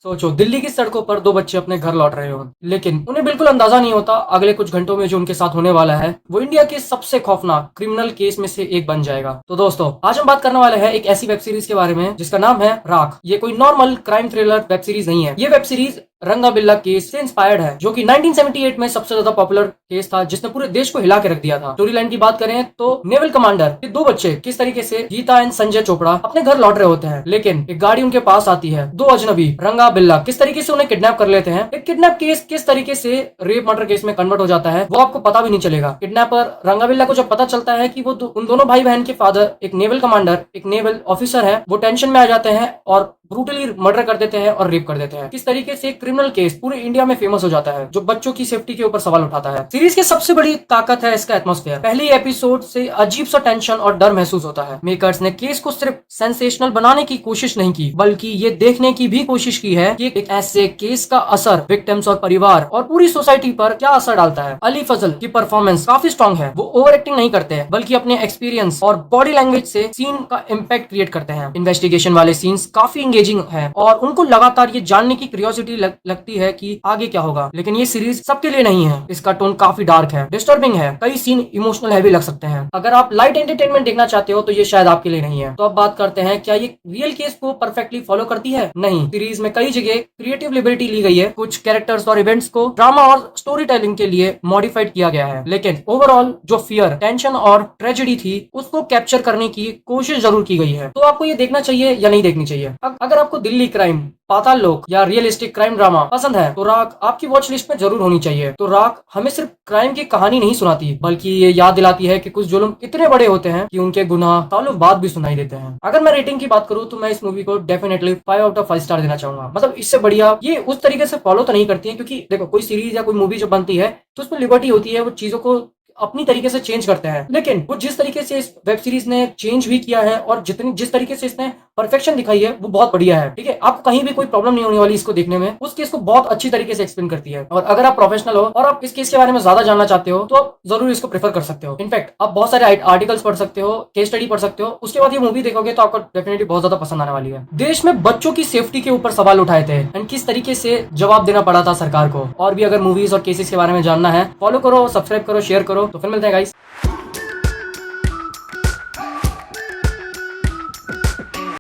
सोचो, दिल्ली की सड़कों पर दो बच्चे अपने घर लौट रहे हो, लेकिन उन्हें बिल्कुल अंदाजा नहीं होता अगले कुछ घंटों में जो उनके साथ होने वाला है वो इंडिया के सबसे खौफनाक क्रिमिनल केस में से एक बन जाएगा। तो दोस्तों, आज हम बात करने वाले हैं एक ऐसी वेब सीरीज के बारे में जिसका नाम है राख। ये कोई normal crime thriller web series नहीं है। ये वेब सीरीज रंगा बिल्ला केस से इंस्पायर्ड है, जो कि 1978 में सबसे ज्यादा पॉपुलर केस था जिसने पूरे देश को हिला के रख दिया था। स्टोरी लाइन की बात करें तो नेवल कमांडर के दो बच्चे किस तरीके से गीता एंड संजय चोपड़ा अपने घर लौट रहे होते हैं, लेकिन एक गाड़ी उनके पास आती है। दो अजनबी रंगा बिल्ला किस तरीके से उन्हें किडनैप कर लेते हैं। एक किडनैप केस किस तरीके से रेप मर्डर केस में कन्वर्ट हो जाता है वो आपको पता भी नहीं चलेगा। किडनैपर रंगा बिल्ला को जब पता चलता है कि वो उन दोनों भाई बहन के फादर एक नेवल कमांडर एक नेवल ऑफिसर है, वो टेंशन में आ जाते हैं और ब्रूटली मर्डर कर देते हैं और रेप कर देते हैं। किस तरीके से क्रिमिनल केस पूरे इंडिया में फेमस हो जाता है जो बच्चों की सेफ्टी के ऊपर सवाल उठाता है। सीरीज की सबसे बड़ी ताकत है इसका एटमॉस्फेयर। पहले एपिसोड से अजीब सा टेंशन और डर महसूस होता है। मेकर्स ने केस को सिर्फ सेंसेशनल बनाने की कोशिश नहीं की, बल्कि ये देखने की भी कोशिश की है कि एक ऐसे केस का असर विक्टिम्स और परिवार और पूरी सोसाइटी पर क्या असर डालता है। अली फजल की परफॉर्मेंस काफी स्ट्रॉन्ग है। वो ओवर एक्टिंग नहीं करते हैं, बल्कि अपने एक्सपीरियंस और बॉडी लैंग्वेज से सीन का इम्पैक्ट क्रिएट करते हैं। इन्वेस्टिगेशन वाले सीन्स काफी एंगेजिंग है और उनको लगातार ये जानने की क्यूरियोसिटी लगती है कि आगे क्या होगा। लेकिन ये सीरीज सबके लिए नहीं है। इसका टोन काफी डार्क है, डिस्टर्बिंग है, कई सीन इमोशनल हैवी लग सकते हैं। अगर आप लाइट एंटरटेनमेंट देखना चाहते हो तो ये शायद आपके लिए नहीं है। तो अब बात करते हैं, क्या ये रियल केस को परफेक्टली फॉलो करती है? नहीं। सीरीज में कई जगह क्रिएटिव लिबर्टी ली गई है। कुछ कैरेक्टर्स और इवेंट्स को ड्रामा और स्टोरी टेलिंग के लिए मॉडिफाइड किया गया है, लेकिन ओवरऑल जो फियर, टेंशन और ट्रेजेडी थी उसको कैप्चर करने की कोशिश जरूर की गई है। तो आपको ये देखना चाहिए या नहीं देखनी चाहिए? अगर आपको दिल्ली क्राइम, पाताल लोक या रियलिस्टिक क्राइम ड्रामा पसंद है तो राख आपकी वॉच लिस्ट में जरूर होनी चाहिए। तो राख हमें सिर्फ क्राइम की कहानी नहीं सुनाती, बल्कि ये याद दिलाती है कि कुछ जुल्म इतने बड़े होते हैं कि उनके गुनाह सालों बाद भी सुनाई देते हैं। अगर मैं रेटिंग की बात करूं तो मैं इस मूवी को डेफिनेटली 5 आउट ऑफ 5 स्टार देना चाहूंगा। मतलब इससे बढ़िया ये उस तरीके से फॉलो तो नहीं करती है, क्योंकि देखो कोई सीरीज या कोई मूवी जो बनती है तो उसमें लिबर्टी होती है, वो चीजों को अपनी तरीके से चेंज करते हैं। लेकिन वो जिस तरीके से इस वेब सीरीज ने चेंज भी किया है और जिस तरीके से इसने परफेक्शन दिखाई है वो बहुत बढ़िया है। ठीक है, आपको कहीं भी कोई प्रॉब्लम नहीं होने वाली इसको देखने में। उस केस को बहुत अच्छी तरीके से एक्सप्लेन करती है। और अगर आप प्रोफेशनल हो और आप इस केस के बारे में ज्यादा जानना चाहते हो तो आप जरूर इसको प्रेफर कर सकते हो। इनफैक्ट आप बहुत सारे आर्टिकल्स पढ़ सकते हो, केस स्टडी पढ़ सकते हो, उसके बाद ये मूवी देखोगे तो आपको डेफिनेटली बहुत ज्यादा पसंद आने वाली है। देश में बच्चों की सेफ्टी के ऊपर सवाल उठाए थे एंड किस तरीके से जवाब देना पड़ा था सरकार को। और भी अगर मूवीज और केसेस के बारे में जानना है, फॉलो करो, सब्सक्राइब करो, शेयर करो। तो फिर मिलते हैं गाइस।